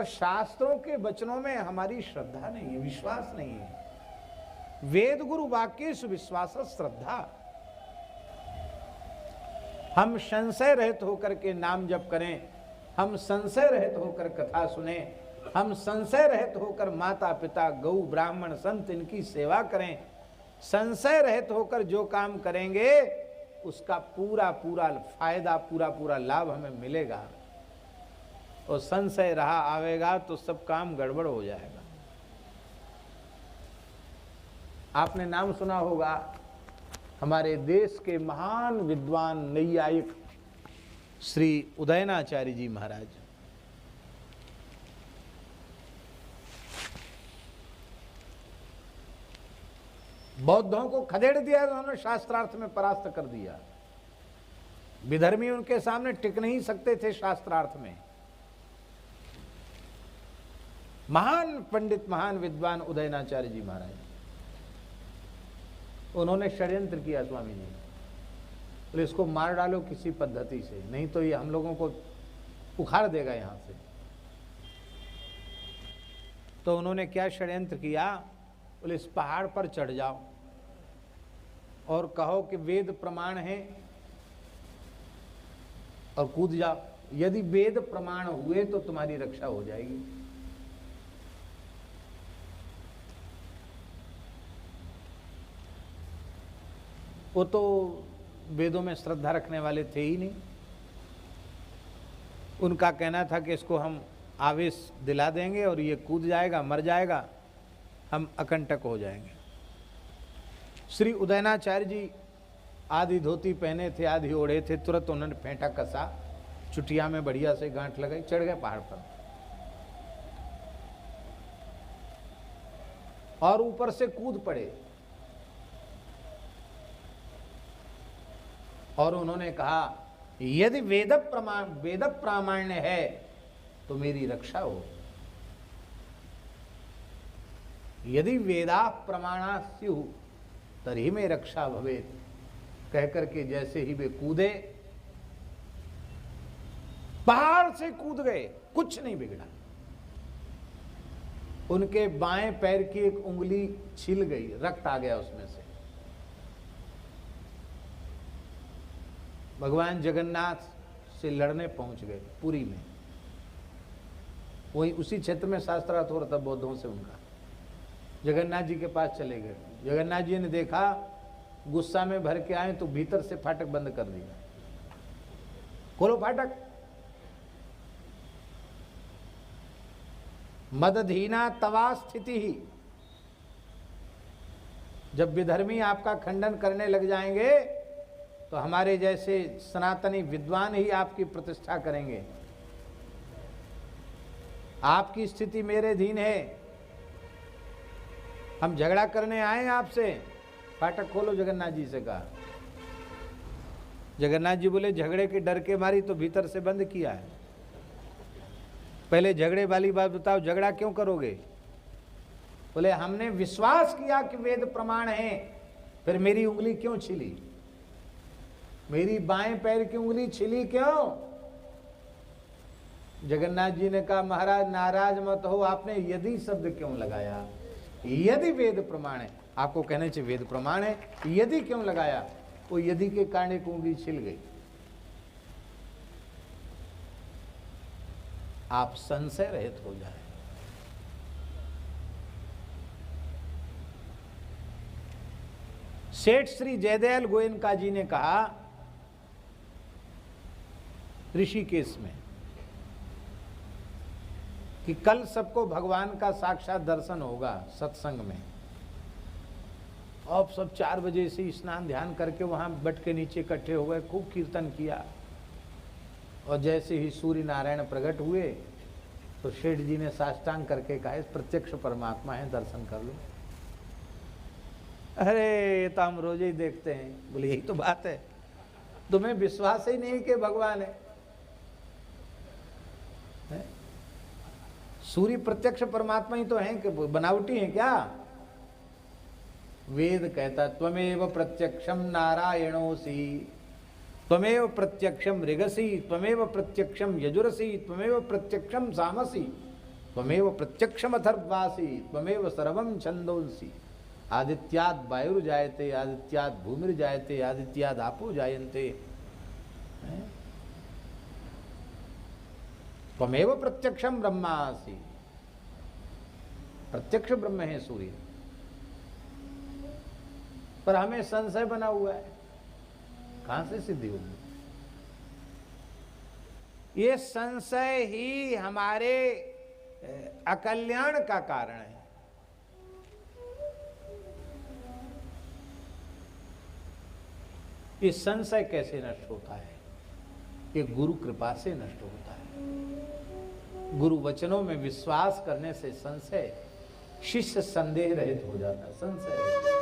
पर शास्त्रों के वचनों में हमारी श्रद्धा नहीं है, विश्वास नहीं है। वेद गुरु वाक्येषु विश्वास श्रद्धा। हम संशय रहित होकर के नाम जप करें, हम संशय रहित होकर कथा सुने, हम संशय रहित होकर माता पिता गौ ब्राह्मण संत इनकी सेवा करें, संशय रहित होकर जो काम करेंगे उसका पूरा पूरा फायदा, पूरा पूरा लाभ हमें मिलेगा। और संशय रहा आवेगा तो सब काम गड़बड़ हो जाएगा। आपने नाम सुना होगा हमारे देश के महान विद्वान नैयायिक श्री उदयनाचार्य जी महाराज। बौद्धों को खदेड़ दिया, उन्होंने शास्त्रार्थ में परास्त कर दिया। विधर्मी उनके सामने टिक नहीं सकते थे शास्त्रार्थ में। महान पंडित, महान विद्वान उदयनाचार्य जी महाराज, उन्होंने षड्यंत्र किया स्वामी जी, तो इसको मार डालो किसी पद्धति से, नहीं तो ये हम लोगों को उखाड़ देगा यहां से। तो उन्होंने क्या षड्यंत्र किया, बोले इस पहाड़ पर चढ़ जाओ और कहो कि वेद प्रमाण है और कूद जाओ। यदि वेद प्रमाण हुए तो तुम्हारी रक्षा हो जाएगी। वो तो वेदों में श्रद्धा रखने वाले थे ही नहीं। उनका कहना था कि इसको हम आवेश दिला देंगे और ये कूद जाएगा, मर जाएगा, हम अकंटक हो जाएंगे। श्री उदयनाचार्य जी आधी धोती पहने थे, आधी ओढ़े थे, तुरंत उन्होंने फेंटा कसा, चुटिया में बढ़िया से गांठ लगाई, चढ़ गए पहाड़ पर। और ऊपर से कूद पड़े और उन्होंने कहा यदि वेद प्रामाण्य है तो मेरी रक्षा हो। यदि वेदा प्रमाणा स्युः तर्हि में रक्षा भवेत्। कह करके जैसे ही वे कूदे, पहाड़ से कूद गए, कुछ नहीं बिगड़ा। उनके बाएं पैर की एक उंगली छिल गई, रक्त आ गया उसमें से। भगवान जगन्नाथ से लड़ने पहुंच गए पुरी में। वही उसी क्षेत्र में शास्त्रार्थ हो रहा था बौद्धों से उनका। जगन्नाथ जी के पास चले गए। जगन्नाथ जी ने देखा, गुस्सा में भर के आए तो भीतर से फाटक बंद कर दिया। खोलो फाटक। मदधीना तवा स्थिति ही। जब विधर्मी आपका खंडन करने लग जाएंगे तो हमारे जैसे सनातनी विद्वान ही आपकी प्रतिष्ठा करेंगे। आपकी स्थिति मेरे अधीन है, हम झगड़ा करने आए आपसे। फाटक खोलो, जगन्नाथ जी से कहा। जगन्नाथ जी बोले झगड़े के डर के मारी तो भीतर से बंद किया है। पहले झगड़े वाली बात बताओ, झगड़ा क्यों करोगे? बोले हमने विश्वास किया कि वेद प्रमाण है, फिर मेरी उंगली क्यों छिली? मेरी बाएं पैर की उंगली छिली क्यों? जगन्नाथ जी ने कहा महाराज नाराज मत हो, आपने यदि शब्द क्यों लगाया? यदि वेद प्रमाण है, आपको कहने चाहिए वेद प्रमाण है, यदि क्यों लगाया? वो यदि के कारण एक उंगली छिल गई। आप संशय रहित हो जाए। सेठ श्री जयदयाल गोयनका जी ने कहा ऋषिकेश में कि कल सबको भगवान का साक्षात दर्शन होगा सत्संग में। अब सब 4 बजे से स्नान ध्यान करके वहां बट के नीचे इकट्ठे हो गए, खूब कीर्तन किया। और जैसे ही सूर्य नारायण प्रकट हुए तो शेठ जी ने साष्टांग करके कहा प्रत्यक्ष परमात्मा है, दर्शन कर लो। अरे ये तो हम रोज ही देखते हैं। बोले यही तो बात है, तुम्हें विश्वास ही नहीं कि भगवान है? सूर्य प्रत्यक्ष परमात्मा ही तो है कि बनावटी है क्या? वेद कहता त्वमेव प्रत्यक्षम नारायणोसी, त्वमेव प्रत्यक्षम ऋगसी, त्वमेव प्रत्यक्षम यजुरसी, त्वमेव प्रत्यक्षम सामसी। त्वमेव प्रत्यक्षमथर्वासी त्वमेव सर्वं छंदोंसी। आदित्याद वायुर्जायते, आदित्याद भूमिर्जायते, आदित्याद आपो जायन्ते। त्वमेव प्रत्यक्षम ब्रह्मासि, प्रत्यक्ष ब्रह्म है सूर्य। पर हमें संशय बना हुआ है, कहां से सिद्धि होगी? ये संशय ही हमारे अकल्याण का कारण है। ये संशय कैसे नष्ट होता है? ये गुरु कृपा से नष्ट होता है। गुरु वचनों में विश्वास करने से संशय, शिष्य संदेह रहित हो जाता है। संशय